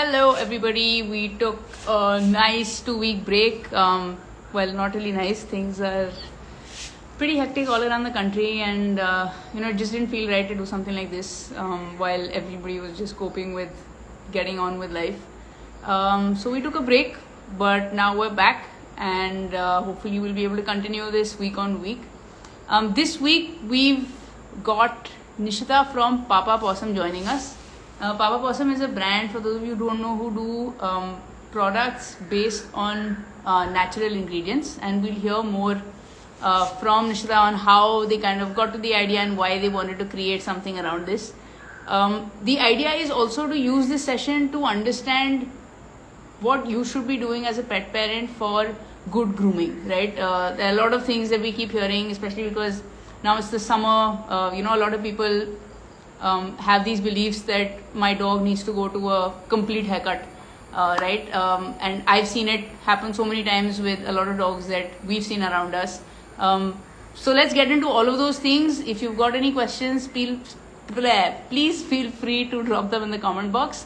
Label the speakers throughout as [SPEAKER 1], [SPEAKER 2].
[SPEAKER 1] Hello, everybody. We took a nice 2 week break. Well, not really nice. Things are pretty hectic all around the country, and it just didn't feel right to do something like this while everybody was just coping with getting on with life. So we took a break, but now we're back, and hopefully we'll be able to continue this week on week. This week we've got Nishita from Papa Possum joining us. Papa Possum is a brand, for those of you who don't know, who do products based on natural ingredients, and we'll hear more from Nishita on how they kind of got to the idea and why they wanted to create something around this. The idea is also to use this session to understand what you should be doing as a pet parent for good grooming, right? There are a lot of things that we keep hearing, especially because now it's the summer. A lot of people have these beliefs that my dog needs to go to a complete haircut, right? And I've seen it happen so many times with a lot of dogs that we've seen around us. So let's get into all of those things. If you've got any questions, please feel free to drop them in the comment box.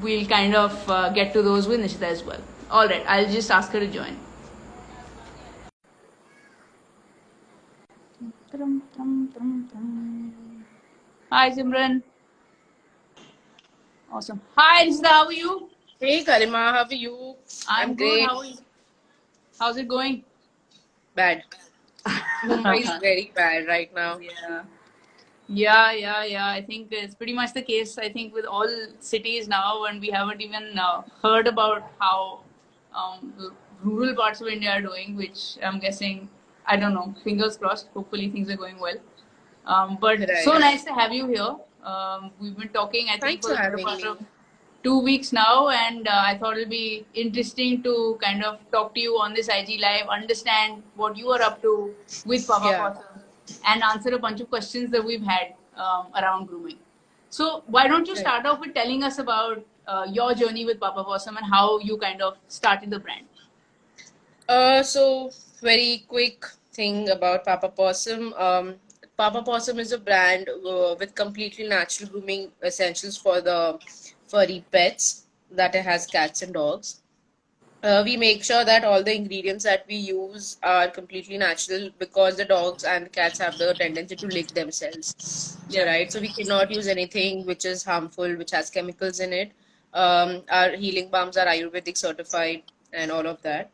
[SPEAKER 1] We'll kind of get to those with Nishita as well. All right, I'll just ask her to join. Hi, Simran. Awesome. Hi, Nishita. How are you?
[SPEAKER 2] Hey Karima, how are you?
[SPEAKER 1] I'm good.
[SPEAKER 2] great.
[SPEAKER 1] How are you? How's it going?
[SPEAKER 2] Bad. Mumbai is very bad right now.
[SPEAKER 1] Yeah. I think it's pretty much the case. I think with all cities now, and we haven't even heard about how rural parts of India are doing, which I'm guessing, I don't know, fingers crossed. Hopefully things are going well. But so
[SPEAKER 2] Right.
[SPEAKER 1] nice to have you here. We've been talking, I think,
[SPEAKER 2] Thanks
[SPEAKER 1] for
[SPEAKER 2] for
[SPEAKER 1] the better
[SPEAKER 2] having
[SPEAKER 1] part
[SPEAKER 2] me.
[SPEAKER 1] of 2 weeks now, and I thought it'll be interesting to kind of talk to you on this IG Live, understand what you are up to with Papa
[SPEAKER 2] Yeah.
[SPEAKER 1] Possum, and answer a bunch of questions that we've had around grooming. So, why don't you
[SPEAKER 2] Right.
[SPEAKER 1] start off with telling us about your journey with Papa Possum and how you kind of started the brand?
[SPEAKER 2] So very quick thing about Papa Possum. Papa Possum is a brand with completely natural grooming essentials for the furry pets that it has cats and dogs. We make sure that all the ingredients that we use are completely natural because the dogs and cats have the tendency to lick themselves. So,
[SPEAKER 1] Yeah.
[SPEAKER 2] right, so we cannot use anything which is harmful, which has chemicals in it. Our healing balms are Ayurvedic certified and all of that.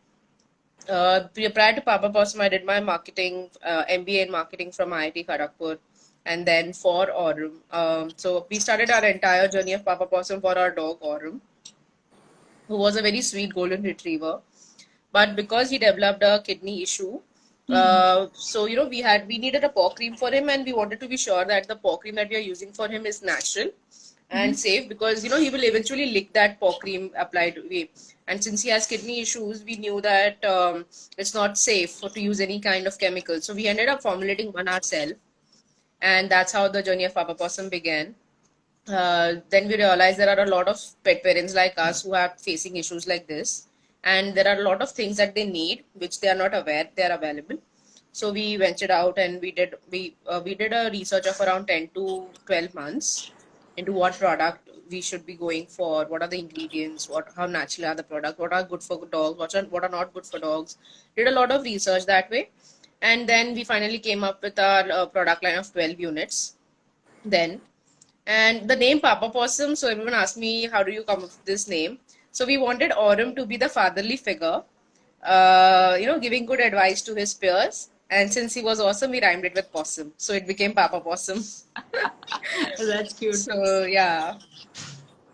[SPEAKER 2] Prior to Papa Possum, I did my marketing, MBA in marketing from IIT Kharagpur, and then for Aurum. So we started our entire journey of Papa Possum for our dog Aurum, who was a very sweet golden retriever. But because he developed a kidney issue, so we needed a paw cream for him, and we wanted to be sure that the paw cream that we are using for him is natural and safe because he will eventually lick that paw cream applied way. And since he has kidney issues, we knew that it's not safe to use any kind of chemical. So we ended up formulating one ourselves, and that's how the journey of Papa Possum began. Then we realized there are a lot of pet parents like us who are facing issues like this, and there are a lot of things that they need which they are not aware they are available. So we ventured out and we did a research of around 10 to 12 months into what product we should be going for, what are the ingredients, how natural are the products, what are good for dogs, what are not good for dogs. Did a lot of research that way, and then we finally came up with our product line of 12 units. Then and the name Papa Possum, so everyone asked me, how do you come up with this name? So we wanted Aurum to be the fatherly figure, giving good advice to his peers. And since he was awesome, we rhymed it with possum. So it became Papa Possum.
[SPEAKER 1] That's cute.
[SPEAKER 2] So, yeah.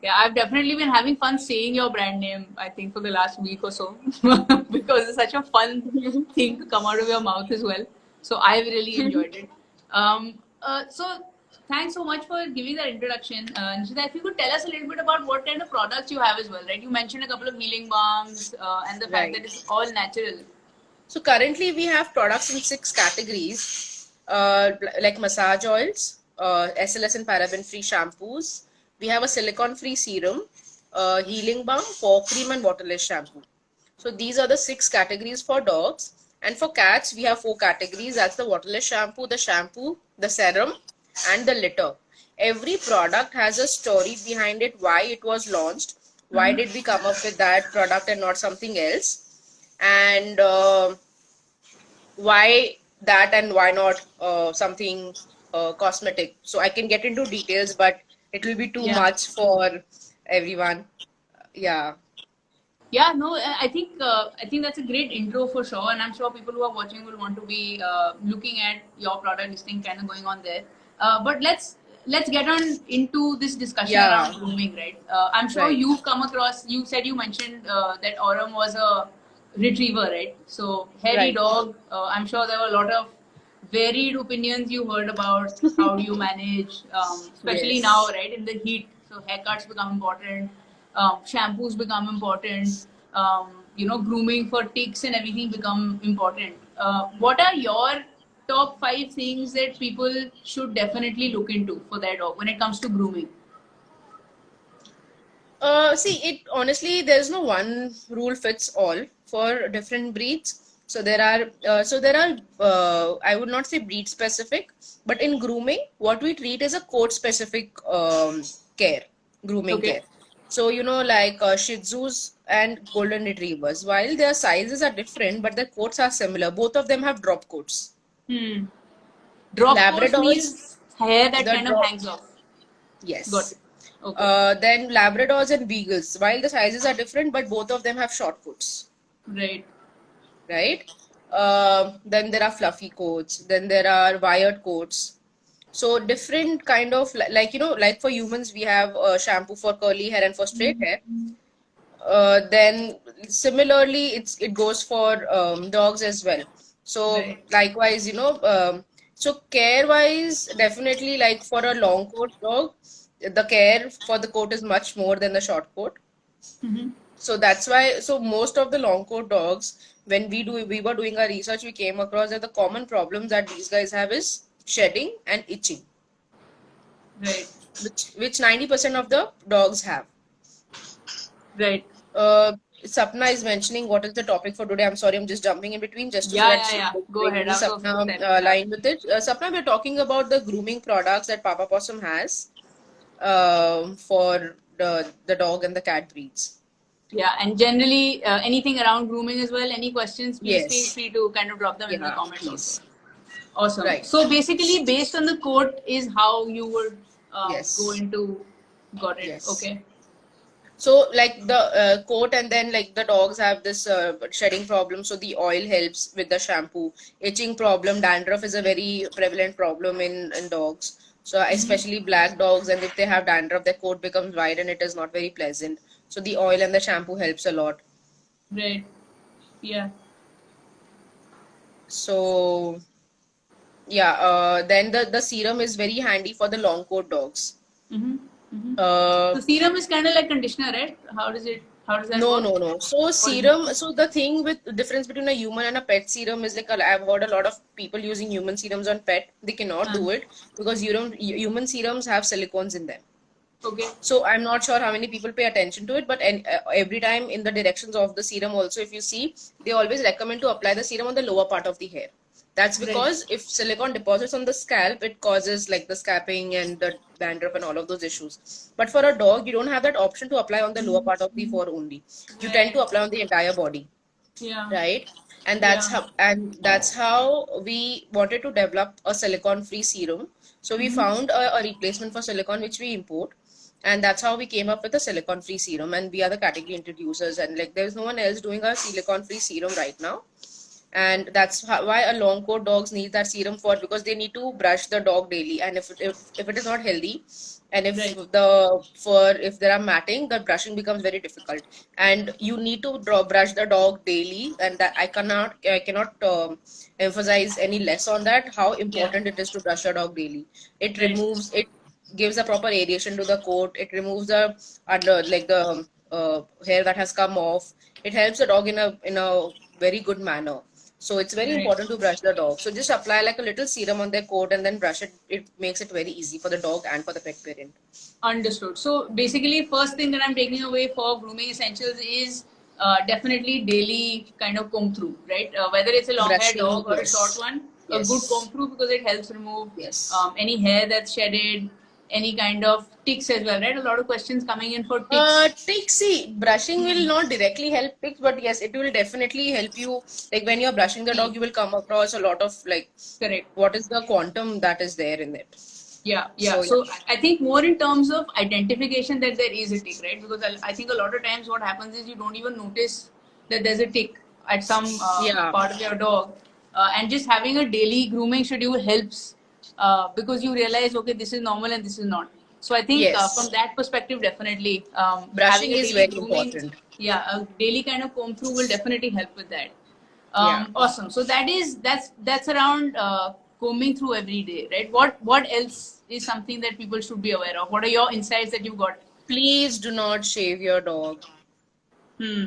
[SPEAKER 1] Yeah, I've definitely been having fun saying your brand name, I think, for the last week or so, because it's such a fun thing to come out of your mouth as well. So I've really enjoyed it. So thanks so much for giving that introduction. Nishita, if you could tell us a little bit about what kind of products you have as well, right? You mentioned a couple of healing balms and the fact
[SPEAKER 2] Right.
[SPEAKER 1] that it's all natural.
[SPEAKER 2] So currently we have products in 6 categories, like massage oils, SLS and paraben-free shampoos. We have a silicone-free serum, healing balm, paw cream, and waterless shampoo. So these are the 6 categories for dogs. And for cats, we have 4 categories. That's the waterless shampoo, the serum, and the litter. every product has a story behind it, why it was launched, why did we come up with that product and not something else, and why that and why not something cosmetic. So I can get into details, but it will be too
[SPEAKER 1] Yeah.
[SPEAKER 2] much for everyone. Yeah.
[SPEAKER 1] Yeah, no, I think that's a great intro for sure, and I'm sure people who are watching will want to be looking at your product listing kind of going on there. But let's get on into this discussion
[SPEAKER 2] Yeah.
[SPEAKER 1] around grooming, right? I'm sure
[SPEAKER 2] Right.
[SPEAKER 1] you've come across. You said you mentioned that Aurum was a retriever, right? So hairy
[SPEAKER 2] Right.
[SPEAKER 1] dog. I'm sure there were a lot of varied opinions you heard about how do you manage, especially now,
[SPEAKER 2] Yes.
[SPEAKER 1] right, in the heat. So haircuts become important, shampoos become important, grooming for ticks and everything become important. What are your top 5 things that people should definitely look into for their dog when it comes to grooming?
[SPEAKER 2] See, it honestly, there's no one rule fits all for different breeds. I would not say breed specific, but in grooming, what we treat is a coat specific care, grooming
[SPEAKER 1] Okay.
[SPEAKER 2] care. So, like Shih Tzus and Golden Retrievers, while their sizes are different, but their coats are similar. Both of them have drop coats.
[SPEAKER 1] Hmm. Drop coats
[SPEAKER 2] Labradors,
[SPEAKER 1] means hair that
[SPEAKER 2] the
[SPEAKER 1] kind of
[SPEAKER 2] drop,
[SPEAKER 1] hangs off. Got
[SPEAKER 2] yes.
[SPEAKER 1] it. Okay.
[SPEAKER 2] Then Labradors and Beagles, while the sizes are different, but both of them have short coats,
[SPEAKER 1] Right.
[SPEAKER 2] right? Then there are fluffy coats. Then there are wired coats. So different kind of like like for humans we have shampoo for curly hair and for straight hair. Then similarly, it goes for dogs as well. So
[SPEAKER 1] Right.
[SPEAKER 2] likewise, so care wise, definitely like for a long coat dog, the care for the coat is much more than the short coat.
[SPEAKER 1] Mm-hmm.
[SPEAKER 2] So that's why, so most of the long coat dogs, when we were doing our research, we came across that the common problems that these guys have is shedding and itching,
[SPEAKER 1] Right.
[SPEAKER 2] which 90% of the dogs have.
[SPEAKER 1] Right.
[SPEAKER 2] Uh, Sapna is mentioning what is the topic for today. I'm sorry, I'm just jumping in between just to so
[SPEAKER 1] Yeah,
[SPEAKER 2] that
[SPEAKER 1] yeah,
[SPEAKER 2] she
[SPEAKER 1] yeah.
[SPEAKER 2] will
[SPEAKER 1] Go
[SPEAKER 2] bring
[SPEAKER 1] ahead.
[SPEAKER 2] me
[SPEAKER 1] I was also
[SPEAKER 2] Sapna
[SPEAKER 1] setting it up.
[SPEAKER 2] line with it. Sapna, we're talking about the grooming products that Papa Possum has for the dog and the cat breeds.
[SPEAKER 1] Yeah, and generally anything around grooming as well. Any questions, please feel
[SPEAKER 2] Yes.
[SPEAKER 1] free to kind of drop them in the
[SPEAKER 2] Yeah,
[SPEAKER 1] comments also.
[SPEAKER 2] please.
[SPEAKER 1] Awesome.
[SPEAKER 2] Right.
[SPEAKER 1] So basically, based on the quote, is how you would go
[SPEAKER 2] Yes.
[SPEAKER 1] into. Got it.
[SPEAKER 2] Yes.
[SPEAKER 1] Okay.
[SPEAKER 2] So like the coat and then like the dogs have this shedding problem. So the oil helps with the shampoo. Itching problem, dandruff is a very prevalent problem in dogs. So especially black dogs, and if they have dandruff, their coat becomes white and it is not very pleasant. So the oil and the shampoo helps a lot.
[SPEAKER 1] Right. Yeah.
[SPEAKER 2] So yeah, then the serum is very handy for the long coat dogs.
[SPEAKER 1] Mm-hmm. Mm-hmm.
[SPEAKER 2] Uh,
[SPEAKER 1] So serum is kind of like conditioner, right? How does it? How does that
[SPEAKER 2] No,
[SPEAKER 1] work?
[SPEAKER 2] no, no. So
[SPEAKER 1] Or
[SPEAKER 2] serum, so the thing with the difference between a human and a pet serum is like I've heard a lot of people using human serums on pet. They cannot
[SPEAKER 1] uh,
[SPEAKER 2] do it because human serums have silicones in them.
[SPEAKER 1] okay.
[SPEAKER 2] So I'm not sure how many people pay attention to it, but every time in the directions of the serum also, if you see, they always recommend to apply the serum on the lower part of the hair. That's
[SPEAKER 1] Right.
[SPEAKER 2] because if silicone deposits on the scalp, it causes like the scalping and the dandruff and all of those issues. But for a dog, you don't have that option to apply on the lower part of the fur only. You tend
[SPEAKER 1] Right.
[SPEAKER 2] to apply on the entire body,
[SPEAKER 1] Yeah.
[SPEAKER 2] right? And
[SPEAKER 1] Yeah.
[SPEAKER 2] that's how we wanted to develop a silicone free serum. So we
[SPEAKER 1] Mm-hmm.
[SPEAKER 2] found a replacement for silicone which we import, and that's how we came up with a silicone free serum, and we are the category introducers, and like there's no one else doing a silicone free serum right now. And that's why a long coat dogs need that serum for, because they need to brush the dog daily, and if it is not healthy, and if
[SPEAKER 1] Right.
[SPEAKER 2] if there are matting, the brushing becomes very difficult, and you need to brush the dog daily, and that I cannot emphasize any less on that how
[SPEAKER 1] Yeah.
[SPEAKER 2] important it is to brush your dog daily. It
[SPEAKER 1] Right.
[SPEAKER 2] removes it gives a proper aeration to the coat. It removes the under like the hair that has come off. It helps the dog in a very good manner. So it's very
[SPEAKER 1] Right.
[SPEAKER 2] important to brush the dog. So just apply like a little serum on their coat and then brush it. It makes it very easy for the dog and for the pet parent.
[SPEAKER 1] Understood. So basically, first thing that I'm taking away for grooming essentials is definitely daily kind of comb through, right? Whether it's a long hair
[SPEAKER 2] Brushing,
[SPEAKER 1] dog or a short
[SPEAKER 2] yes.
[SPEAKER 1] one, a good comb
[SPEAKER 2] Yes.
[SPEAKER 1] through because it helps remove
[SPEAKER 2] Yes.
[SPEAKER 1] any hair that's shedded. any kind of ticks as well, right? A lot of questions coming in for ticks.
[SPEAKER 2] Ticks, see, brushing will not directly help ticks, but yes, it will definitely help you. Like when you're brushing the dog, you will come across a lot of like,
[SPEAKER 1] Correct.
[SPEAKER 2] what is the quantum that is there in it.
[SPEAKER 1] Yeah, yeah.
[SPEAKER 2] So
[SPEAKER 1] So I think more in terms of identification that there is a tick, right? Because I think a lot of times what happens is you don't even notice that there's a tick at some
[SPEAKER 2] yeah,
[SPEAKER 1] part of your dog, and just having a daily grooming schedule helps because you realize, okay, this is normal and this is not. So I think from
[SPEAKER 2] yes,
[SPEAKER 1] that perspective, definitely having
[SPEAKER 2] brushing
[SPEAKER 1] a
[SPEAKER 2] is
[SPEAKER 1] daily
[SPEAKER 2] very
[SPEAKER 1] grooming,
[SPEAKER 2] important.
[SPEAKER 1] yeah, a daily kind of comb through will definitely help with that.
[SPEAKER 2] Yeah.
[SPEAKER 1] Awesome. So that's around combing through every day, right? What else is something that people should be aware of? What are your insights that you've got?
[SPEAKER 2] Please do not shave your dog.
[SPEAKER 1] Hmm.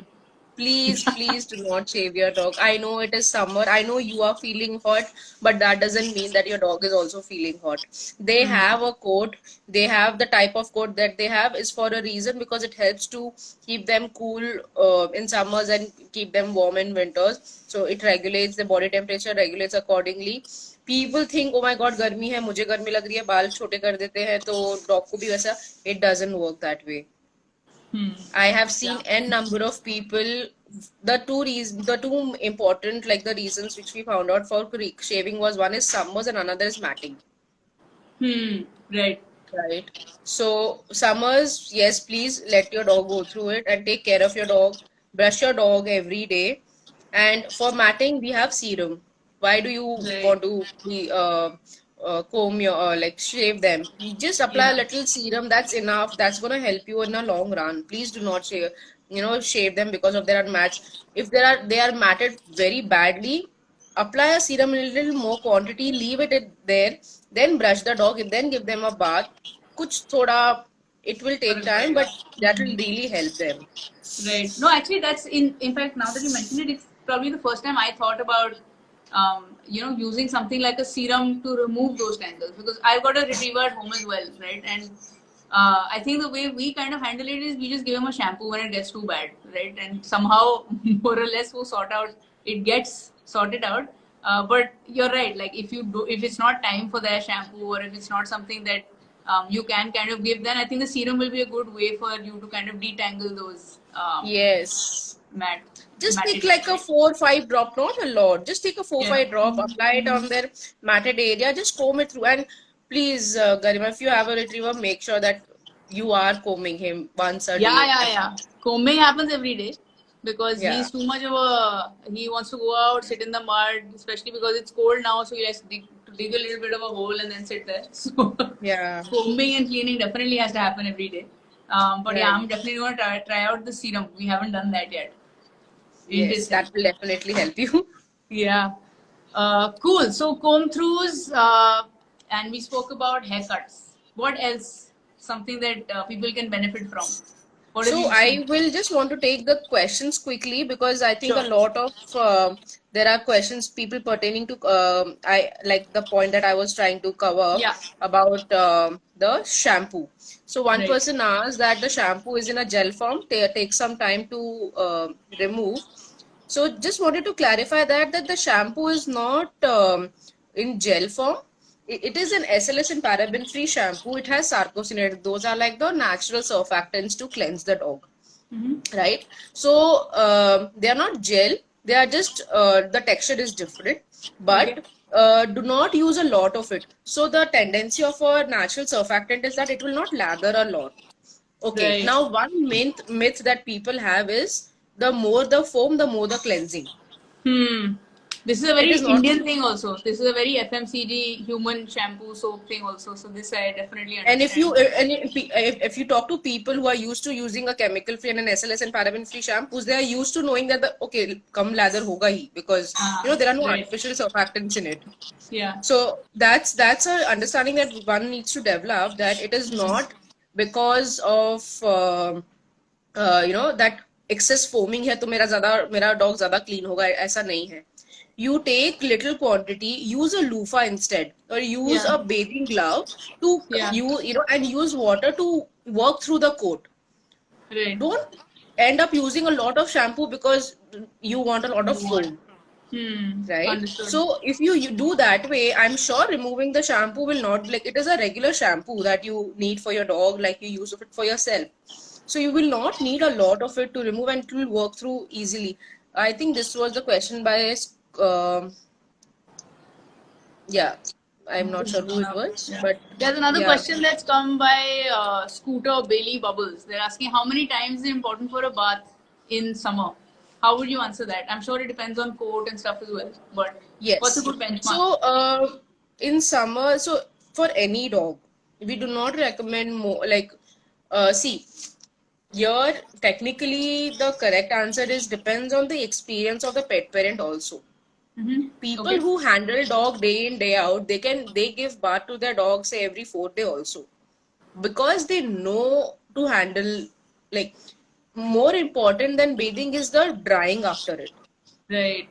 [SPEAKER 2] Please do not shave your dog. I know it is summer. I know you are feeling hot, but that doesn't mean that your dog is also feeling hot. They
[SPEAKER 1] Hmm.
[SPEAKER 2] have a coat. They have the type of coat that they have is for a reason because it helps to keep them cool in summers and keep them warm in winters. So it regulates the body temperature, regulates accordingly. People think, oh my God, गर्मी है, मुझे गर्मी लग रही है, बाल छोटे कर देते हैं, तो dog को भी वैसा. It doesn't work that way.
[SPEAKER 1] Hmm.
[SPEAKER 2] I have seen
[SPEAKER 1] Yeah.
[SPEAKER 2] n number of people. The two important like the reasons which we found out for shaving was one is summers and another is matting.
[SPEAKER 1] Hmm. Right.
[SPEAKER 2] Right. So summers, yes, please let your dog go through it and take care of your dog. Brush your dog every day. And for matting, we have serum. Why do you
[SPEAKER 1] Right.
[SPEAKER 2] want to comb your like shave them? You just apply a
[SPEAKER 1] Yeah.
[SPEAKER 2] little serum. That's enough. That's gonna help you in the long run. Please do not shave them because of their match. If they are matted very badly, apply a serum in a little more quantity. Leave there, then brush the dog and then give them a bath. Kuch thoda, it will take
[SPEAKER 1] फर्क
[SPEAKER 2] time,
[SPEAKER 1] पड़ेगा.
[SPEAKER 2] but that will really help them.
[SPEAKER 1] Right. No, actually, that's in fact now that you mentioned it, it's probably the first time I thought about using something like a serum to remove those tangles because I've got a retriever at home as well, right? And I think the way we kind of handle it is we just give him a shampoo when it gets too bad, right? And somehow more or less we sort out it gets sorted out. But you're right. Like if it's not time for their shampoo or if it's not something that you can kind of give, then I think the serum will be a good way for you to kind of detangle those
[SPEAKER 2] Yes.
[SPEAKER 1] mat
[SPEAKER 2] Just take
[SPEAKER 1] matted
[SPEAKER 2] like a
[SPEAKER 1] right.
[SPEAKER 2] 4 or 5 drop, not a lot. Just take a four
[SPEAKER 1] Yeah.
[SPEAKER 2] five drop, apply it on their matted area, just comb it through. And please, Garima, if you have a retriever, make sure that you are combing him once a
[SPEAKER 1] Yeah,
[SPEAKER 2] day
[SPEAKER 1] yeah,
[SPEAKER 2] at
[SPEAKER 1] yeah.
[SPEAKER 2] least.
[SPEAKER 1] Combing happens every day because
[SPEAKER 2] Yeah.
[SPEAKER 1] he's too much of a. He wants to go out, sit in the mud, especially because it's cold now. So he likes to dig a little bit of a hole and then sit there. So
[SPEAKER 2] Yeah.
[SPEAKER 1] combing and cleaning definitely has to happen every day. But yeah,
[SPEAKER 2] Right.
[SPEAKER 1] I'm definitely going to try out the serum. We haven't done that yet.
[SPEAKER 2] Yes,
[SPEAKER 1] Interesting.
[SPEAKER 2] that will definitely help you.
[SPEAKER 1] Yeah. Cool. So comb throughs, and we spoke about haircuts. What else? Something that people can benefit from. What have
[SPEAKER 2] So
[SPEAKER 1] you
[SPEAKER 2] I
[SPEAKER 1] seen?
[SPEAKER 2] will just want to take the questions quickly because I think a
[SPEAKER 1] Sure.
[SPEAKER 2] lot of there are questions people pertaining to I like the point that I was trying to cover
[SPEAKER 1] Yeah.
[SPEAKER 2] about the shampoo. So one
[SPEAKER 1] Right.
[SPEAKER 2] person asked that the shampoo is in a gel form, takes some time to remove. So just wanted to clarify that the shampoo is not in gel form. It is an SLS and paraben free shampoo. It has sarcosinate. Those are like the natural surfactants to cleanse the dog,
[SPEAKER 1] Mm-hmm.
[SPEAKER 2] right? So they are not gel. They are just the texture is different,
[SPEAKER 1] Okay.
[SPEAKER 2] but do not use a lot of it. So the tendency of a natural surfactant is that it will not lather a lot. Okay,
[SPEAKER 1] Right.
[SPEAKER 2] now one myth that people have is the more the foam, the more the cleansing.
[SPEAKER 1] Hmm. This is a
[SPEAKER 2] It
[SPEAKER 1] very
[SPEAKER 2] is not
[SPEAKER 1] Indian
[SPEAKER 2] true.
[SPEAKER 1] thing also. This is a very FMCG human shampoo soap thing also. So this I definitely
[SPEAKER 2] And if
[SPEAKER 1] understand.
[SPEAKER 2] you if you talk to people who are used to using a chemical free and an SLS and paraben free shampoos, they are used to knowing that the okay, come lather hoga hi because there are no
[SPEAKER 1] Right.
[SPEAKER 2] artificial surfactants in it.
[SPEAKER 1] Yeah.
[SPEAKER 2] So that's a understanding that one needs to develop that it is not because of that excess foaming है तो मेरा dog ज़्यादा clean होगा ऐसा नहीं है. You take little quantity, use a loofah instead, or use
[SPEAKER 1] Yeah.
[SPEAKER 2] a bathing glove to
[SPEAKER 1] Yeah.
[SPEAKER 2] and use water to work through the coat.
[SPEAKER 1] Right.
[SPEAKER 2] Don't end up using a lot of shampoo because you want a lot of
[SPEAKER 1] You want.
[SPEAKER 2] foam. right?
[SPEAKER 1] Understood.
[SPEAKER 2] So if you do that way, I'm sure removing the shampoo will not, like, it is a regular shampoo that you need for your dog, like you use it for yourself. So you will not need a lot of it to remove, and it will work through easily. I think this was the question by yeah, I'm not sure who it was,
[SPEAKER 1] Yeah.
[SPEAKER 2] but
[SPEAKER 1] There's another
[SPEAKER 2] yeah.
[SPEAKER 1] question that's come by Scooter Bailey Bubbles. They're asking how many times is it important for a bath in summer? How would you answer that? I'm sure it depends on coat and stuff as well. But what's a
[SPEAKER 2] Yes.
[SPEAKER 1] good benchmark?
[SPEAKER 2] So, in summer, so for any dog, we do not recommend more, like, see, here technically the correct answer is depends on the experience of the pet parent also. People
[SPEAKER 1] Okay.
[SPEAKER 2] who handle dog day in, day out, they give bath to their dog, say, every fourth day also, because they know to handle, like, more important than bathing is the drying after it,
[SPEAKER 1] Right.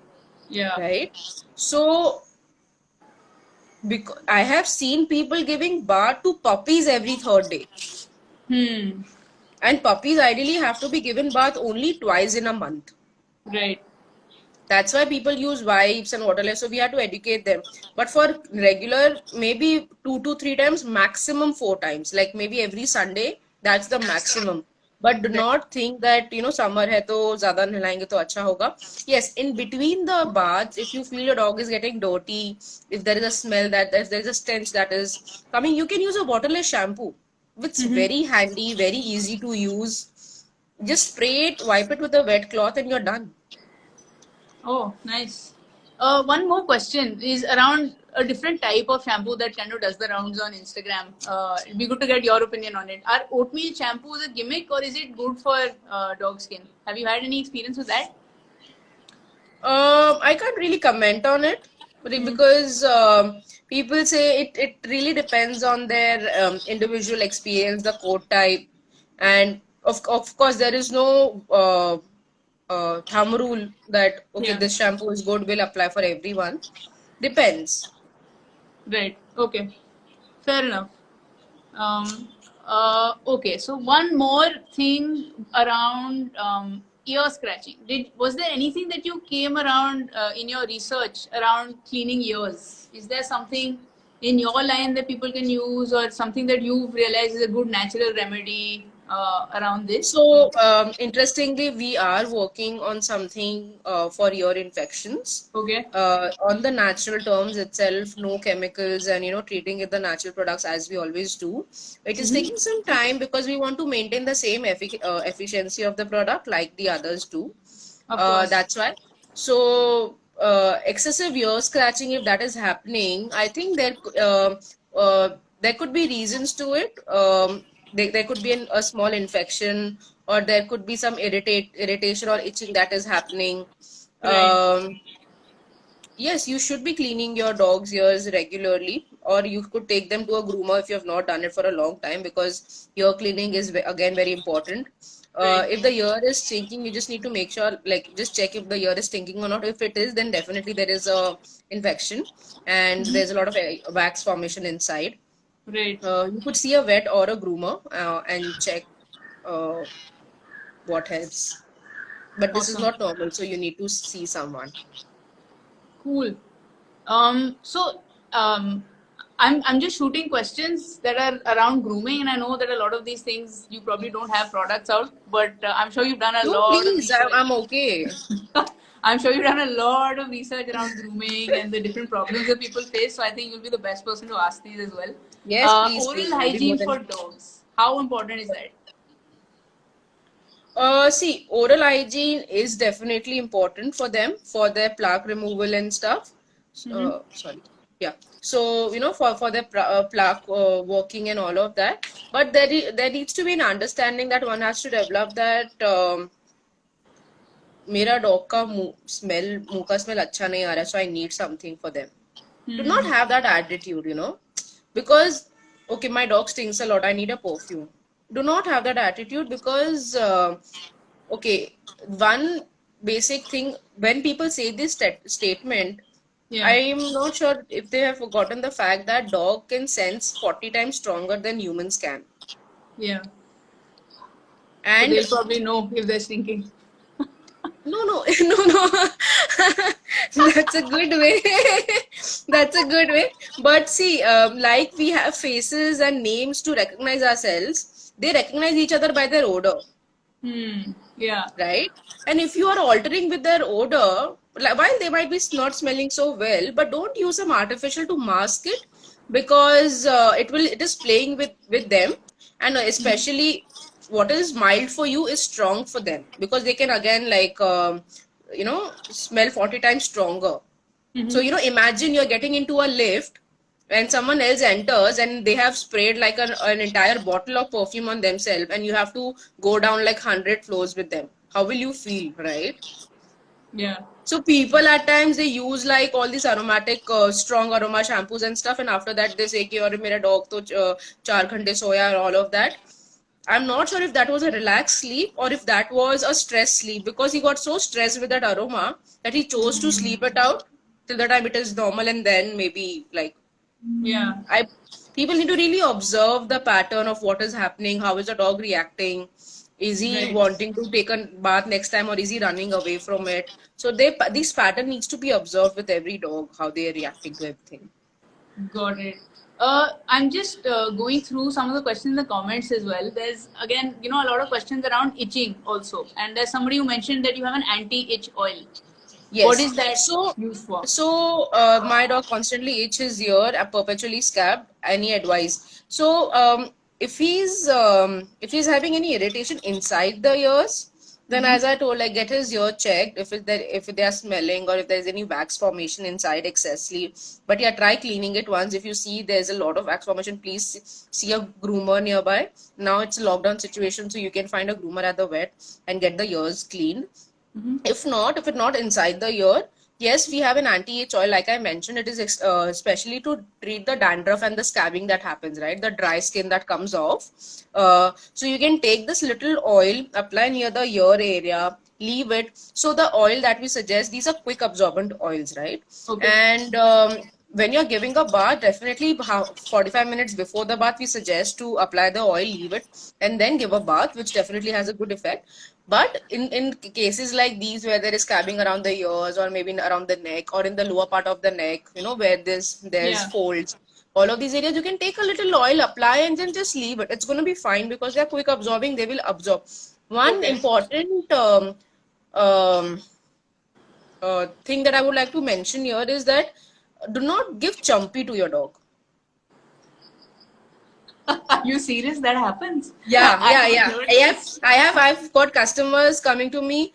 [SPEAKER 1] Yeah.
[SPEAKER 2] right? So because I have seen people giving bath to puppies every third day.
[SPEAKER 1] Hmm.
[SPEAKER 2] And puppies ideally have to be given bath only twice in a month.
[SPEAKER 1] Right.
[SPEAKER 2] That's why people use wipes and water. So we have to educate them. But for regular, maybe 2 to 3 times, maximum 4 times. Like maybe every Sunday, that's the maximum. But do
[SPEAKER 1] Right.
[SPEAKER 2] not think that, summer hai to zyada nihlayenge to acha hoga. Yes, in between the baths, if you feel your dog is getting dirty, if there is a smell that there's a stench that is coming, you can use a waterless shampoo. It's very handy, very easy to use. Just spray it, wipe it with a wet cloth, and you're done.
[SPEAKER 1] Oh, nice. One more question is around a different type of shampoo that kind of does the rounds on Instagram. It'd be good to get your opinion on it. Are oatmeal shampoos a gimmick or is it good for dog skin? Have you had any experience with that?
[SPEAKER 2] I can't really comment on it because people say it really depends on their individual experience, the coat type, and of course there is no thumb rule that okay,
[SPEAKER 1] Yeah.
[SPEAKER 2] this shampoo is good, will apply for everyone. Depends.
[SPEAKER 1] Right. Okay. Fair enough. Um, okay, so one more thing around ear scratching. Was there anything that you came around in your research around cleaning ears? Is there something in your line that people can use, or something that you've realized is a good natural remedy around this?
[SPEAKER 2] So, interestingly, we are working on something for ear infections.
[SPEAKER 1] Okay.
[SPEAKER 2] On the natural terms itself, no chemicals, and treating it the natural products as we always do. It is taking some time because we want to maintain the same efficiency of the product like the others do.
[SPEAKER 1] Of course.
[SPEAKER 2] That's why. So, excessive ear scratching, if that is happening, I think there could be reasons to it. There could be a small infection, or there could be some irritation or itching that is happening.
[SPEAKER 1] Right.
[SPEAKER 2] Um, yes, you should be cleaning your dog's ears regularly, or you could take them to a groomer if you have not done it for a long time, because ear cleaning is again very important.
[SPEAKER 1] Right.
[SPEAKER 2] If the ear is stinking, you just need to make sure, like, just check if the ear is stinking or not. If it is, then definitely there is a infection and there's a lot of wax formation inside.
[SPEAKER 1] Right.
[SPEAKER 2] You could see a vet or a groomer and check uh, what helps. But this is
[SPEAKER 1] Awesome.
[SPEAKER 2] not normal, so you need to see someone.
[SPEAKER 1] Cool. So I'm just shooting questions that are around grooming, and I know that a lot of these things you probably don't have products out, but I'm sure you've done a
[SPEAKER 2] No,
[SPEAKER 1] lot of
[SPEAKER 2] please, I'm
[SPEAKER 1] research.
[SPEAKER 2] okay.
[SPEAKER 1] I'm sure you've done a lot of research around grooming and the different problems that people face. So I think you'll be the best person to ask these as well.
[SPEAKER 2] Yes, please,
[SPEAKER 1] Oral
[SPEAKER 2] please. I'll be more
[SPEAKER 1] hygiene
[SPEAKER 2] than.
[SPEAKER 1] for dogs. How important is that?
[SPEAKER 2] See, oral hygiene is definitely important for them for their plaque removal and stuff. Sorry. Yeah. So, for their plaque working and all of that. But there needs to be an understanding that one has to develop that मेरा dog का मुंह का smell अच्छा नहीं आ रहा, so I need something for them. Do not have that attitude, because okay, my dog stinks a lot, I need a perfume. Do not have that attitude because okay, one basic thing, when people say this statement,
[SPEAKER 1] Yeah.
[SPEAKER 2] I'm not sure if they have forgotten the fact that dog can sense 40 times stronger than humans can.
[SPEAKER 1] Yeah. So
[SPEAKER 2] And
[SPEAKER 1] they'll probably know if they're stinking.
[SPEAKER 2] no, no, no, no. That's a good way. That's a good way. But see, like we have faces and names to recognize ourselves, they recognize each other by their odor,
[SPEAKER 1] Yeah.
[SPEAKER 2] right? And if you are altering with their odor, like, while they might be not smelling so well, but don't use some artificial to mask it, because it is playing with them, and especially what is mild for you is strong for them, because they can again like smell 40 times stronger. So, imagine you're getting into a lift and someone else enters and they have sprayed like an entire bottle of perfume on themselves, and you have to go down like 100 floors with them. How will you feel, right?
[SPEAKER 1] Yeah.
[SPEAKER 2] So people at times they use like all these aromatic, strong aroma shampoos and stuff, and after that they say कि अरे मेरा dog तो 4 घंटे सोया and all of that. I'm not sure if that was a relaxed sleep or if that was a stress sleep, because he got so stressed with that aroma that he chose to sleep it out till the time it is normal, and then maybe like
[SPEAKER 1] Yeah.
[SPEAKER 2] I people need to really observe the pattern of what is happening. How is the dog reacting? Is he
[SPEAKER 1] Right.
[SPEAKER 2] wanting to take a bath next time, or is he running away from it? So this pattern needs to be observed with every dog, how they are reacting to everything.
[SPEAKER 1] Got it. I'm just going through some of the questions in the comments as well. There's again, a lot of questions around itching also, and there's somebody who mentioned that you have an anti-itch oil. What
[SPEAKER 2] Yes.
[SPEAKER 1] is that
[SPEAKER 2] So,
[SPEAKER 1] used for?
[SPEAKER 2] my dog constantly itches his ear, perpetually scabbed. Any advice? So, if he's having any irritation inside the ears, then as I told, like get his ear checked if they are smelling or if there's any wax formation inside excessively. But yeah, try cleaning it once. If you see there's a lot of wax formation, please see a groomer nearby. Now it's a lockdown situation, so you can find a groomer at the vet and get the ears cleaned. If it's not inside the ear, yes, we have an anti-itch oil. Like I mentioned, it is especially to treat the dandruff and the scabbing that happens, right? The dry skin that comes off. So you can take this little oil, apply near the ear area, leave it. So the oil that we suggest, these are quick absorbent oils, right?
[SPEAKER 1] Okay.
[SPEAKER 2] And when you're giving a bath, definitely 45 minutes before the bath, we suggest to apply the oil, leave it, and then give a bath, which definitely has a good effect. But in cases like these where there is scabbing around the ears or maybe around the neck or in the lower part of the neck, where there's
[SPEAKER 1] Yeah.
[SPEAKER 2] folds, all of these areas, you can take a little oil, apply, and then just leave it. It's going to be fine because they're quick absorbing. They will absorb. One
[SPEAKER 1] Okay.
[SPEAKER 2] important um, thing that I would like to mention here is that do not give chumpy to your dog.
[SPEAKER 1] Are you serious? That happens?
[SPEAKER 2] Yeah,
[SPEAKER 1] I
[SPEAKER 2] yeah,
[SPEAKER 1] have
[SPEAKER 2] yeah.
[SPEAKER 1] heard
[SPEAKER 2] Yes,
[SPEAKER 1] this.
[SPEAKER 2] I've got customers coming to me.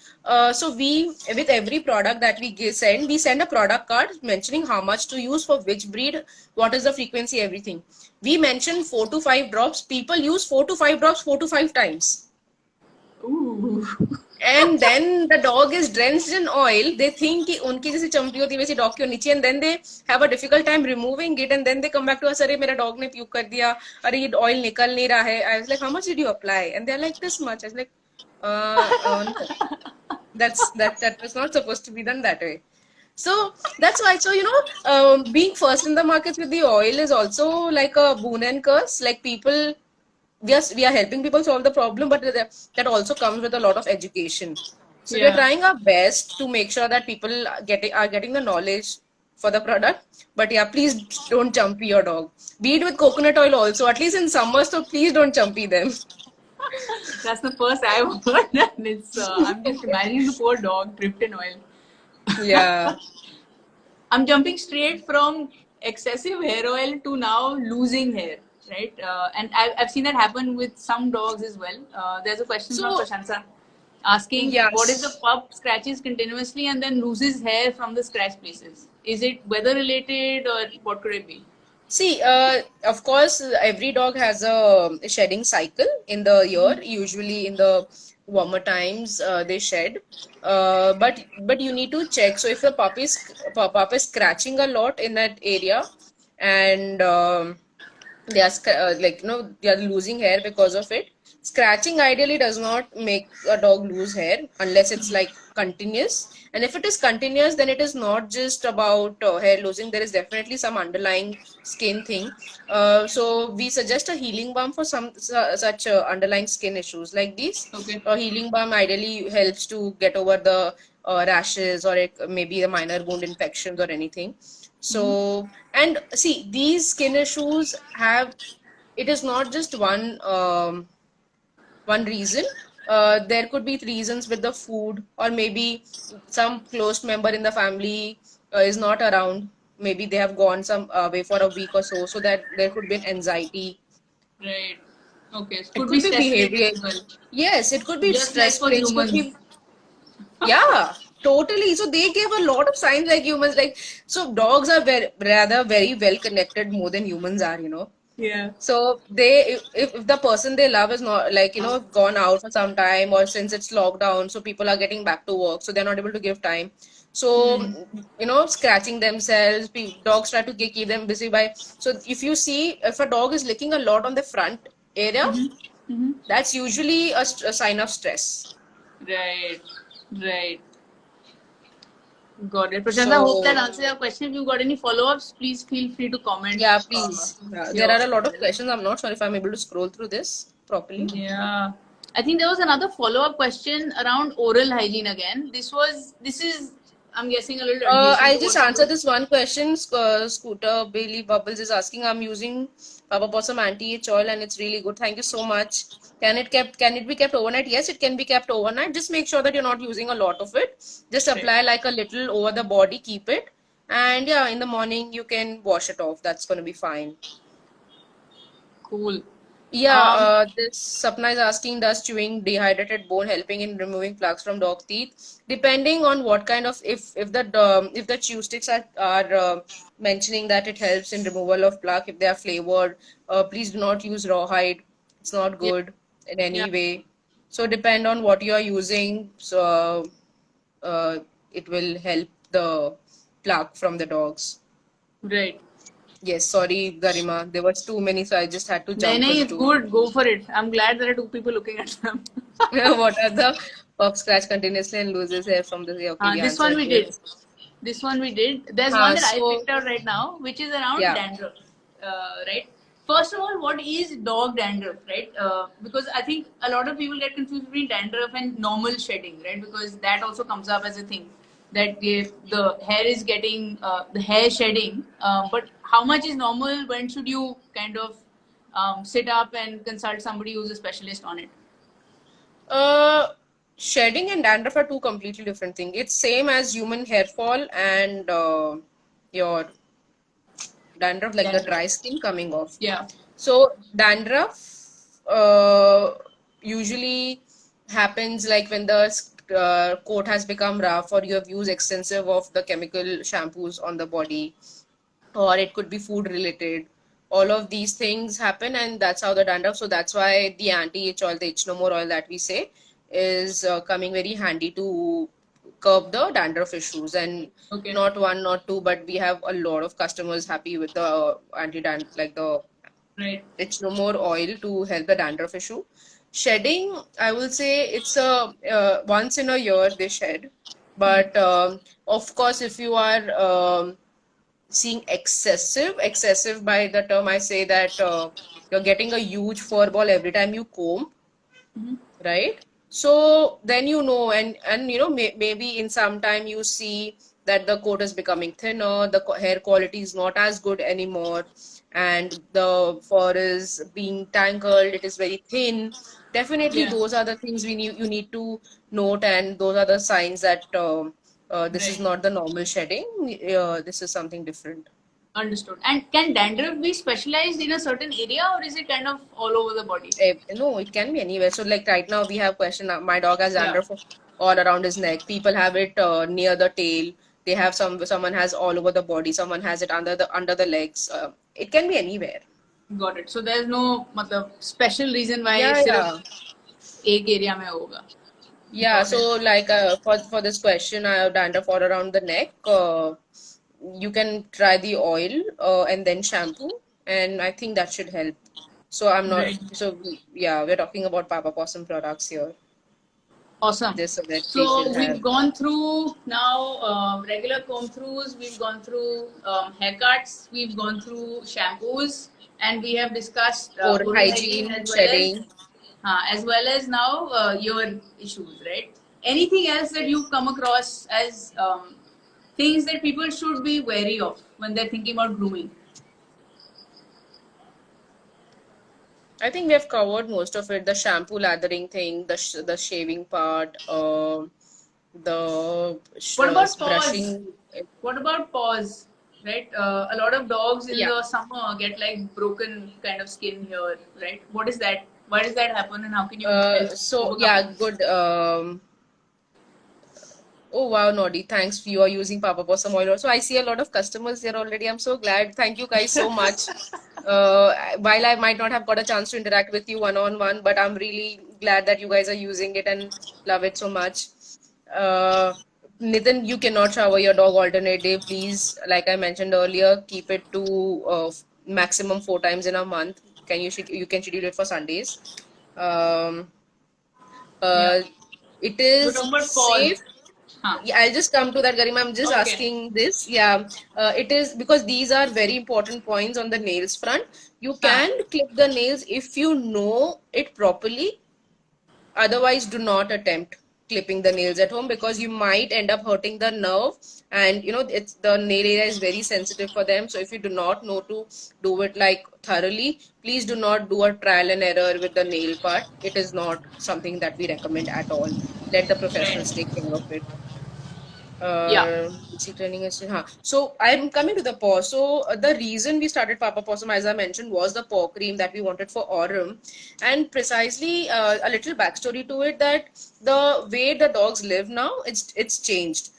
[SPEAKER 2] So with every product that we send a product card mentioning how much to use for which breed, what is the frequency, everything. We mention 4 to 5 drops. People use 4 to 5 drops 4 to 5 times.
[SPEAKER 1] Ooh.
[SPEAKER 2] And then the dog is drenched in oil. They think कि उनकी जैसी चमड़ी होती है वैसी dog क्यों नीचे, and then they have a difficult time removing it, and then they come back to us, अरे मेरा dog ने puke कर दिया, अरे ये oil निकल नहीं रहा है. I was like, how much did you apply? And they're like, this much. I was like, no. That was not supposed to be done that way. So that's why. So being first in the market with the oil is also like a boon and curse. Like people, we are helping people solve the problem, but that also comes with a lot of education. So we are
[SPEAKER 1] Yeah.
[SPEAKER 2] trying our best to make sure that people are getting the knowledge for the product. But yeah, please don't chumpy your dog. Be it with coconut oil also. At least in summer, so please don't chumpy them.
[SPEAKER 1] That's the first I've heard. And I'm just imagining the poor dog dripped in oil.
[SPEAKER 2] Yeah.
[SPEAKER 1] I'm jumping straight from excessive hair oil to now losing hair, right? And I've seen that happen with some dogs as well. There's a question from
[SPEAKER 2] So
[SPEAKER 1] Prashansa asking, what if the
[SPEAKER 2] yes.
[SPEAKER 1] pup scratches continuously and then loses hair from the scratch places? Is it weather related or what could it be?
[SPEAKER 2] See, of course, every dog has a shedding cycle in the year. Usually, in the warmer times, they shed. But you need to check. So, if the pup is scratching a lot in that area, and they are they are losing hair because of it, Scratching ideally does not make a dog lose hair unless it's like continuous. And if it is continuous, then it is not just about hair losing. There is definitely some underlying skin thing. So we suggest a healing balm for some such underlying skin issues like these.
[SPEAKER 1] Okay.
[SPEAKER 2] A healing balm ideally helps to get over the rashes or maybe the minor wound infections or anything. So, and see, these skin issues have, it is not just one reason. There could be reasons with the food, or maybe some close member in the family is not around. Maybe they have gone some away for a week or so, so that there could be an anxiety.
[SPEAKER 1] Right. Okay. So
[SPEAKER 2] It
[SPEAKER 1] could be
[SPEAKER 2] could be
[SPEAKER 1] stress related
[SPEAKER 2] behavior.
[SPEAKER 1] as well.
[SPEAKER 2] Yes, it could be
[SPEAKER 1] Just like
[SPEAKER 2] stress
[SPEAKER 1] for
[SPEAKER 2] plates, could
[SPEAKER 1] humans.
[SPEAKER 2] be, yeah, totally. So they gave a lot of signs like humans. Like, so dogs are rather very well connected more than humans are, you know.
[SPEAKER 1] Yeah.
[SPEAKER 2] So they, if the person they love is not like, you know, gone out for some time, or since it's lockdown, so people are getting back to work, so they're not able to give time. So, you know, scratching themselves, dogs try to keep them busy by. So if you see, if a dog is licking a lot on the front area, that's usually a sign of stress.
[SPEAKER 1] Right. Right. Got it. Prashant, I hope that
[SPEAKER 2] So
[SPEAKER 1] answers your question. If you got any follow-ups, please feel free to comment.
[SPEAKER 2] yeah, please. There
[SPEAKER 1] Your
[SPEAKER 2] are a lot of questions. I'm not sure if I'm able to scroll through this properly.
[SPEAKER 1] Yeah. I think there was another follow-up question around oral hygiene again. This is, I'm guessing, a little adjacent
[SPEAKER 2] I'll
[SPEAKER 1] to
[SPEAKER 2] just
[SPEAKER 1] what you
[SPEAKER 2] answer
[SPEAKER 1] told.
[SPEAKER 2] this one question. Scooter Bailey Bubbles is asking. I'm using Papa Possum anti-itch oil and it's really good. Thank you so much. Can it be kept overnight? Yes, it can be kept overnight. Just make sure that you're not using a lot of it. Just
[SPEAKER 1] Right.
[SPEAKER 2] apply like a little over the body, keep it. And yeah, in the morning you can wash it off. That's gonna be fine.
[SPEAKER 1] Cool.
[SPEAKER 2] Yeah,
[SPEAKER 1] Um,
[SPEAKER 2] this Sapna is asking, does chewing dehydrated bone helping in removing plaques from dog teeth? Depending on what kind of, if the chew sticks are mentioning that it helps in removal of plaque, if they are flavored, please do not use rawhide. It's not
[SPEAKER 1] yeah,
[SPEAKER 2] good in
[SPEAKER 1] yeah,
[SPEAKER 2] any way. So depend on what you are using. So it will help the plaque from the dogs.
[SPEAKER 1] right.
[SPEAKER 2] Yes, sorry, Garima. There was too many, so I just had to
[SPEAKER 1] No,
[SPEAKER 2] jump
[SPEAKER 1] it's
[SPEAKER 2] into.
[SPEAKER 1] good. Go for it. I'm glad there are two people looking at them.
[SPEAKER 2] What are the pup scratch continuously and loses hair from the, okay, we
[SPEAKER 1] This one
[SPEAKER 2] answered
[SPEAKER 1] we did.
[SPEAKER 2] this.
[SPEAKER 1] This one we did. There's one that I
[SPEAKER 2] So
[SPEAKER 1] picked out right now, which is around
[SPEAKER 2] yeah.
[SPEAKER 1] dandruff. Right. First of all, what is dog dandruff, right? Because I think a lot of people get confused between dandruff and normal shedding, right? Because that also comes up as a thing that the hair is getting the hair shedding. But how much is normal? When should you kind of sit up and consult somebody who's a specialist on it?
[SPEAKER 2] Uh, Shedding and dandruff are two completely different things. It's same as human hair fall and your dandruff, like the
[SPEAKER 1] Dandruff.
[SPEAKER 2] dry skin coming off.
[SPEAKER 1] Yeah.
[SPEAKER 2] So dandruff uh, usually happens like when the coat has become rough, or you have used extensive of the chemical shampoos on the body, or it could be food related. All of these things happen, and that's how the dandruff. So that's why the anti-itch oil, the itch no more oil that we say, is coming very handy to curb the dandruff issues. And
[SPEAKER 1] Okay.
[SPEAKER 2] not one, not two, but we have a lot of customers happy with the anti-dandruff, like the
[SPEAKER 1] Right.
[SPEAKER 2] itch no more oil to help the dandruff issue. Shedding, I will say it's a once in a year they shed, but of course, if you are seeing excessive by the term I say that you're getting a huge fur ball every time you comb, right? So then you know, and you know, maybe in some time you see that the coat is becoming thinner, the hair quality is not as good anymore, and the fur is being tangled, it is very thin. Definitely
[SPEAKER 1] Yeah.
[SPEAKER 2] those are the things you need to note, and those are the signs that this is
[SPEAKER 1] Right.
[SPEAKER 2] not the normal shedding, this is something different.
[SPEAKER 1] Understood. And can dandruff be specialized in a certain area or is it kind of all over the body?
[SPEAKER 2] No, it can be anywhere. So, like right now, we have question. My dog has
[SPEAKER 1] Yeah.
[SPEAKER 2] dandruff all around his neck. People have it near the tail. They have Someone has all over the body. Someone has it under the legs. It can be anywhere.
[SPEAKER 1] Got it. So there's no मतलब special reason why
[SPEAKER 2] Yeah,
[SPEAKER 1] सिर्फ
[SPEAKER 2] yeah,
[SPEAKER 1] एक area में होगा.
[SPEAKER 2] yeah.
[SPEAKER 1] Got it.
[SPEAKER 2] So, like for this question, I have dandruff all around the neck. You can try the oil and then shampoo, and I think that should help. So I'm not.
[SPEAKER 1] Right.
[SPEAKER 2] So yeah, we're talking about Papa Possum products here,
[SPEAKER 1] Awesome.
[SPEAKER 2] just so that people
[SPEAKER 1] So
[SPEAKER 2] have.
[SPEAKER 1] we've gone through now regular comb throughs, we've gone through haircuts, we've gone through shampoos, and we have discussed
[SPEAKER 2] Oral
[SPEAKER 1] oral hygiene
[SPEAKER 2] hygiene, shedding.
[SPEAKER 1] as well as now your issues, right? Anything else that you've come across as things that people should be wary of when they're thinking about grooming?
[SPEAKER 2] I think we have covered most of it. The shampoo lathering thing, the shaving part, the
[SPEAKER 1] What about paws?
[SPEAKER 2] brushing.
[SPEAKER 1] What about paws? Right? A lot of dogs in
[SPEAKER 2] Yeah.
[SPEAKER 1] the summer get like broken kind of skin here, right? What is that? Why does that happen, and how can you help
[SPEAKER 2] So
[SPEAKER 1] overcome
[SPEAKER 2] yeah,
[SPEAKER 1] it?
[SPEAKER 2] good. Oh wow, Noddy, thanks. You are using Papa Possum oil. So I see a lot of customers there already. I'm so glad. Thank you guys so much. While I might not have got a chance to interact with you one on one, but I'm really glad that you guys are using it and love it so much. Uh, Nitin, you cannot shower your dog alternate day. Please, like I mentioned earlier, keep it to maximum 4 times in a month. You can schedule it for Sundays. Um,
[SPEAKER 1] Yeah.
[SPEAKER 2] uh, it
[SPEAKER 1] We're
[SPEAKER 2] is
[SPEAKER 1] talking about
[SPEAKER 2] safe.
[SPEAKER 1] paws. Huh.
[SPEAKER 2] Yeah, I'll just come to that, Garima. I'm just
[SPEAKER 1] Okay.
[SPEAKER 2] asking this. Yeah, it is because these are very important points on the nails front. You
[SPEAKER 1] Huh.
[SPEAKER 2] can clip the nails if you know it properly. Otherwise, do not attempt clipping the nails at home because you might end up hurting the nerve. And you know, it's the nail area is very sensitive for them. So if you do not know to do it like thoroughly, please do not do a trial and error with the nail part. It is not something that we recommend at all. Let the
[SPEAKER 1] Right.
[SPEAKER 2] professionals take care of it.
[SPEAKER 1] Yeah.
[SPEAKER 2] Basic training is so I'm coming to the paw. So the reason we started Papa Possum, as I mentioned, was the paw cream that we wanted for Aurum, and precisely a little backstory to it that the way the dogs live now, it's changed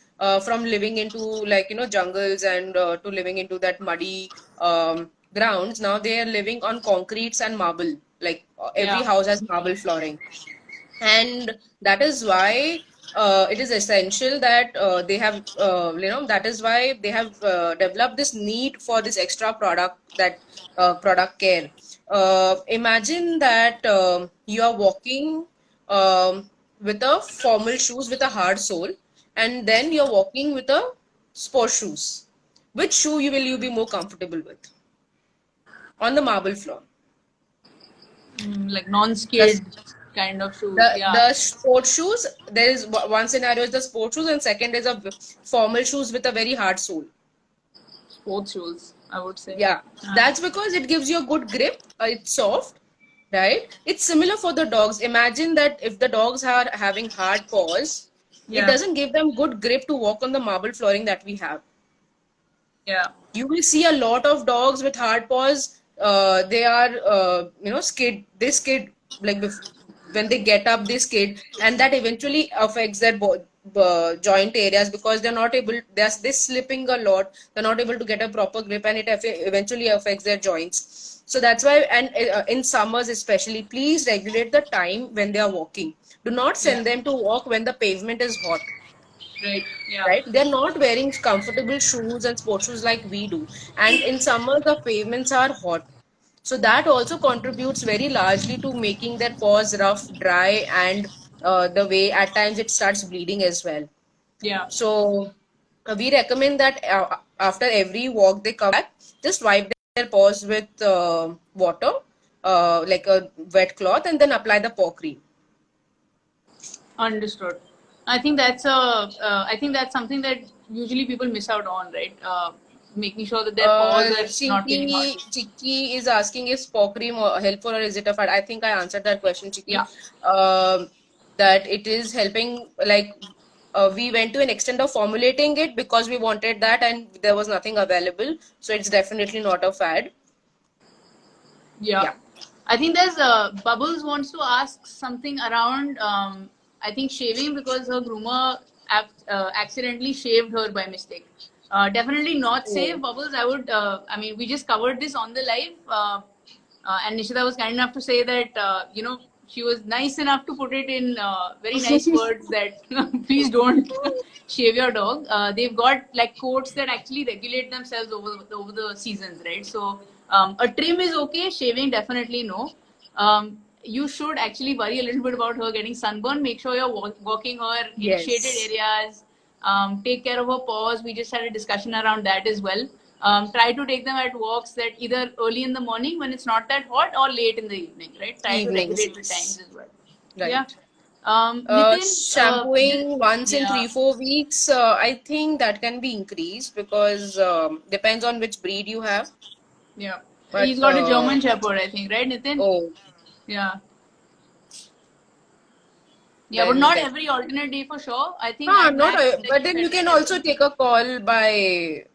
[SPEAKER 2] from living into like jungles and to living into that muddy grounds. Now they are living on concretes and marble. Like every
[SPEAKER 1] Yeah.
[SPEAKER 2] house has marble flooring, and that is why it is essential that they have that is why they have developed this need for this extra product, that product care. Imagine that you are walking with a formal shoes with a hard sole, and then you're walking with a sport shoes. Which shoe you be more comfortable with on the marble floor?
[SPEAKER 1] Like
[SPEAKER 2] The
[SPEAKER 1] non-skid kind of shoes. Yeah.
[SPEAKER 2] the sport shoes, there is one scenario is the sport shoes, and second is a formal shoes with a very hard sole.
[SPEAKER 1] Sports shoes, I would say.
[SPEAKER 2] Yeah, that's because it gives you a good grip. It's soft, right? It's similar for the dogs. Imagine that if the dogs are having hard paws, it
[SPEAKER 1] Yeah.
[SPEAKER 2] doesn't give them good grip to walk on the marble flooring that we have.
[SPEAKER 1] Yeah.
[SPEAKER 2] You will see a lot of dogs with hard paws. They are skid. They skid like when they get up, they skid, and that eventually affects their joint areas because they're not able. They're slipping a lot. They're not able to get a proper grip, and it eventually affects their joints. So that's why, and in summers especially, please regulate the time when they are walking. Do not
[SPEAKER 1] Yeah.
[SPEAKER 2] send them to walk when the pavement is hot,
[SPEAKER 1] Right. Yeah.
[SPEAKER 2] right? They're not wearing comfortable shoes and sports shoes like we do. And in summer, the pavements are hot. So that also contributes very largely to making their paws rough, dry, and the way at times it starts bleeding as well.
[SPEAKER 1] Yeah.
[SPEAKER 2] So we recommend that after every walk they come back, just wipe their paws with water, like a wet cloth, and then apply the paw cream.
[SPEAKER 1] Understood. I think I think that's something that usually people miss out on, right? Making sure that their paws are not getting hot.
[SPEAKER 2] Chiki is asking if paw cream helpful or is it a fad? I think I answered that question, Chiki.
[SPEAKER 1] Yeah.
[SPEAKER 2] Um, that it is helping. Like we went to an extent of formulating it because we wanted that, and there was nothing available. So it's definitely not a fad.
[SPEAKER 1] Yeah.
[SPEAKER 2] Yeah.
[SPEAKER 1] I think there's Bubbles wants to ask something around I think shaving because her groomer accidentally shaved her by mistake. Definitely not safe,
[SPEAKER 2] Oh.
[SPEAKER 1] Bubbles. I mean, we just covered this on the live, and Nishita was kind enough to say that she was nice enough to put it in very nice words that please don't shave your dog. They've got like coats that actually regulate themselves over the seasons, right? So A trim is okay, shaving definitely no. You should actually worry a little bit about her getting sunburn. Make sure you're walking her in shaded
[SPEAKER 2] Yes.
[SPEAKER 1] areas. Take care of her paws. We just had a discussion around that as well. Try to take them at walks that either early in the morning when it's not that hot or late in the evening, right? Try to
[SPEAKER 2] Evenings,
[SPEAKER 1] regulate the times
[SPEAKER 2] yes.
[SPEAKER 1] as well. Yeah.
[SPEAKER 2] Right.
[SPEAKER 1] Nitin,
[SPEAKER 2] Shampooing once in
[SPEAKER 1] yeah,
[SPEAKER 2] 3-4 weeks, I think that can be increased because depends on which breed you have.
[SPEAKER 1] yeah.
[SPEAKER 2] But
[SPEAKER 1] He's got a German Shepherd, I think, right, Nitin?
[SPEAKER 2] oh,
[SPEAKER 1] Yeah. Yeah, but
[SPEAKER 2] then
[SPEAKER 1] not
[SPEAKER 2] that.
[SPEAKER 1] every alternate day for sure. I think
[SPEAKER 2] Ah,
[SPEAKER 1] at
[SPEAKER 2] not.
[SPEAKER 1] max, like
[SPEAKER 2] But
[SPEAKER 1] you
[SPEAKER 2] then
[SPEAKER 1] said,
[SPEAKER 2] you
[SPEAKER 1] like
[SPEAKER 2] can also
[SPEAKER 1] every.
[SPEAKER 2] take a call by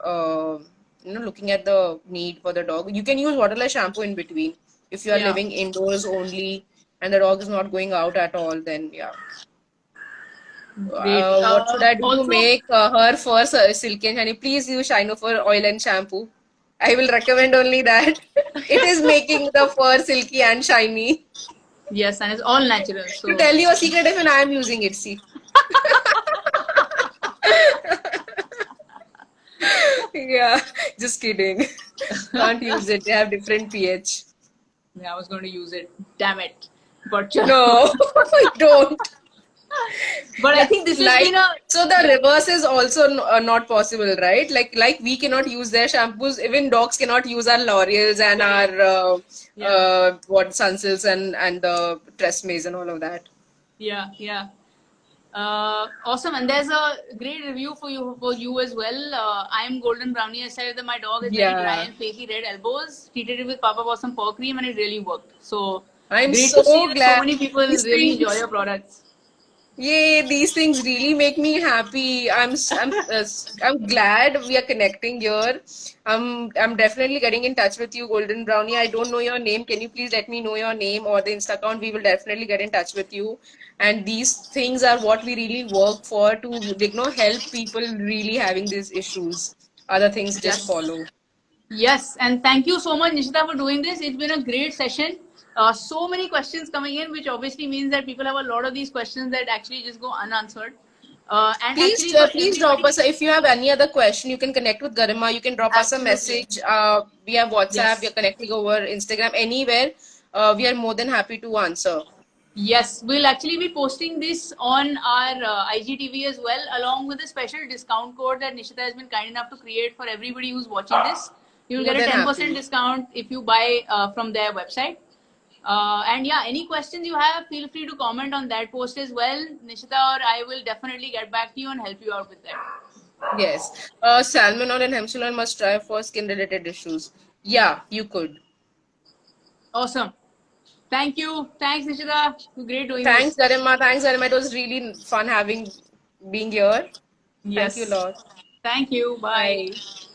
[SPEAKER 2] looking at the need for the dog. You can use waterless shampoo in between if you are
[SPEAKER 1] Yeah.
[SPEAKER 2] living indoors only and the dog is not going out at all. Then yeah.
[SPEAKER 1] Great.
[SPEAKER 2] What should I do to
[SPEAKER 1] Also,
[SPEAKER 2] make her fur silky and shiny? Please use Shine for oil and shampoo. I will recommend only that. It is making the fur silky and shiny.
[SPEAKER 1] yes, and it's all natural.
[SPEAKER 2] To
[SPEAKER 1] So,
[SPEAKER 2] tell you a secret, even I am using it. See. Yeah, just kidding. Can't use it. They have different pH.
[SPEAKER 1] yeah, I was going to use it. Damn it. Gotcha.
[SPEAKER 2] No, don't.
[SPEAKER 1] But I think this has
[SPEAKER 2] Like
[SPEAKER 1] been a.
[SPEAKER 2] so, the
[SPEAKER 1] Yeah.
[SPEAKER 2] reverse is also not possible, right? Like we cannot use their shampoos. Even dogs cannot use our L'Oreal's and our
[SPEAKER 1] Yeah.
[SPEAKER 2] what Sunsilks and the Tresemmés and all of that.
[SPEAKER 1] Yeah. Yeah. Awesome, and there's a great review for you as well. I'm Golden Brownie. I said that my dog has very dry
[SPEAKER 2] Yeah,
[SPEAKER 1] and flaky red elbows. Treated it with Papa Possum paw cream, and it really worked. So
[SPEAKER 2] I'm
[SPEAKER 1] great to see
[SPEAKER 2] so
[SPEAKER 1] that so
[SPEAKER 2] glad
[SPEAKER 1] many people
[SPEAKER 2] these
[SPEAKER 1] really enjoy
[SPEAKER 2] things.
[SPEAKER 1] your products.
[SPEAKER 2] Yay, these things really make me happy. I'm glad we are connecting here. I'm definitely getting in touch with you, Golden Brownie. I don't know your name. Can you please let me know your name or the Insta account? We will definitely get in touch with you. And these things are what we really work for to, help people really having these issues. Other things just
[SPEAKER 1] Yes.
[SPEAKER 2] follow.
[SPEAKER 1] Yes, and thank you so much, Nishita, for doing this. It's been a great session. So many questions coming in, which obviously means that people have a lot of these questions that actually just go unanswered. And
[SPEAKER 2] Please,
[SPEAKER 1] actually, for
[SPEAKER 2] please drop
[SPEAKER 1] everybody,
[SPEAKER 2] us. If you have any other question, you can connect with Garima. You can drop us a
[SPEAKER 1] absolutely.
[SPEAKER 2] message. We have WhatsApp. We
[SPEAKER 1] Yes.
[SPEAKER 2] are connecting over Instagram. Anywhere, we are more than happy to answer.
[SPEAKER 1] Yes, we'll actually be posting this on our IGTV as well, along with a special discount code that Nishita has been kind enough to create for everybody who's watching this. You'll
[SPEAKER 2] More
[SPEAKER 1] get a
[SPEAKER 2] than
[SPEAKER 1] 10%
[SPEAKER 2] happy.
[SPEAKER 1] discount if you buy from their website. And yeah, any questions you have, feel free to comment on that post as well. Nishita or I will definitely get back to you and help you out with that.
[SPEAKER 2] Yes. Salmon oil and hemp oil must try for skin-related issues. Yeah, you could.
[SPEAKER 1] Awesome. Thank you. Thanks, Nishita. Great doing
[SPEAKER 2] Thanks,
[SPEAKER 1] this.
[SPEAKER 2] Garima. Thanks, Garima. It was really fun having being here. Thank you a
[SPEAKER 1] Yes.
[SPEAKER 2] lot.
[SPEAKER 1] Thank you.
[SPEAKER 2] Bye.
[SPEAKER 1] Bye.